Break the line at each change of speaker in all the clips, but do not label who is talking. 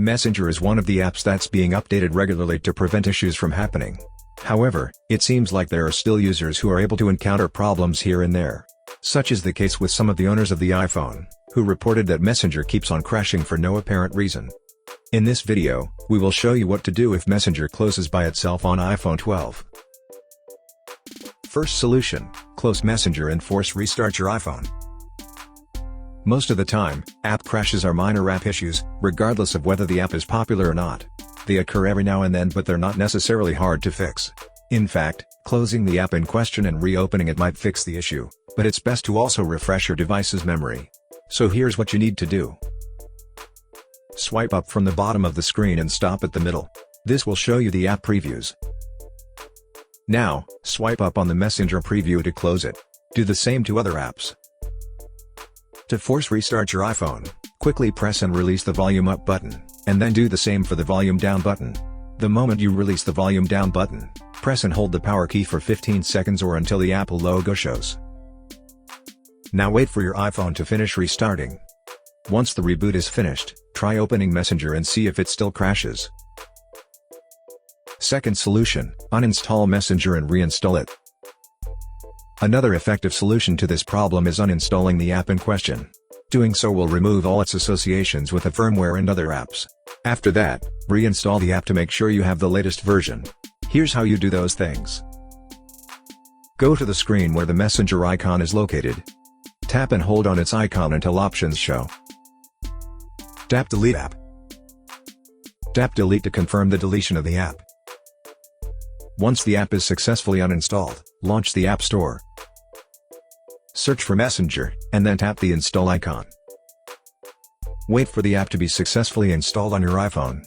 Messenger is one of the apps that's being updated regularly to prevent issues from happening. However, it seems like there are still users who are able to encounter problems here and there. Such is the case with some of the owners of the iPhone, who reported that Messenger keeps on crashing for no apparent reason. In this video, we will show you what to do if Messenger closes by itself on iPhone 12. First solution, close Messenger and force restart your iPhone. Most of the time, app crashes are minor app issues, regardless of whether the app is popular or not. They occur every now and then, but they're not necessarily hard to fix. In fact, closing the app in question and reopening it might fix the issue, but it's best to also refresh your device's memory. So here's what you need to do. Swipe up from the bottom of the screen and stop at the middle. This will show you the app previews. Now, swipe up on the Messenger preview to close it. Do the same to other apps. To force restart your iPhone, quickly press and release the volume up button, and then do the same for the volume down button. The moment you release the volume down button, press and hold the power key for 15 seconds or until the Apple logo shows. Now wait for your iPhone to finish restarting. Once the reboot is finished, try opening Messenger and see if it still crashes. Second solution, uninstall Messenger and reinstall it. Another effective solution to this problem is uninstalling the app in question. Doing so will remove all its associations with the firmware and other apps. After that, reinstall the app to make sure you have the latest version. Here's how you do those things. Go to the screen where the Messenger icon is located. Tap and hold on its icon until options show. Tap Delete App. Tap Delete to confirm the deletion of the app. Once the app is successfully uninstalled, launch the App Store. Search for Messenger, and then tap the install icon. Wait for the app to be successfully installed on your iPhone.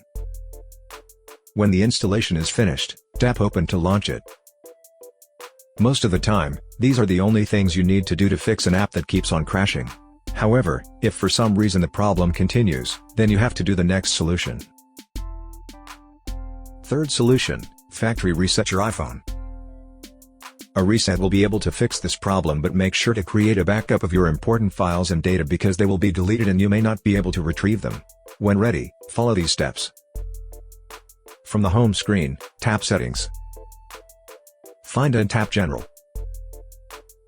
When the installation is finished, tap Open to launch it. Most of the time, these are the only things you need to do to fix an app that keeps on crashing. However, if for some reason the problem continues, then you have to do the next solution. Third solution, factory reset your iPhone. A reset will be able to fix this problem, but make sure to create a backup of your important files and data because they will be deleted and you may not be able to retrieve them. When ready, follow these steps. From the home screen, tap Settings. Find and tap General.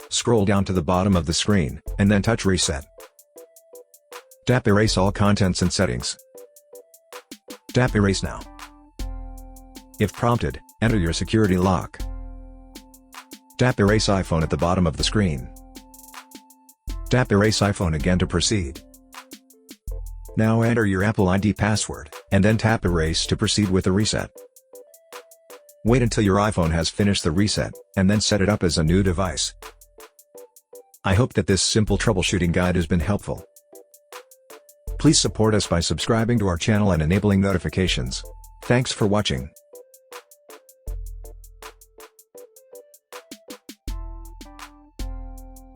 Scroll down to the bottom of the screen, and then touch Reset. Tap Erase all contents and settings. Tap Erase now. If prompted, enter your security lock. Tap Erase iPhone at the bottom of the screen. Tap Erase iPhone again to proceed. Now enter your Apple ID password, and then tap Erase to proceed with the reset. Wait until your iPhone has finished the reset, and then set it up as a new device. I hope that this simple troubleshooting guide has been helpful. Please support us by subscribing to our channel and enabling notifications. Thanks for watching.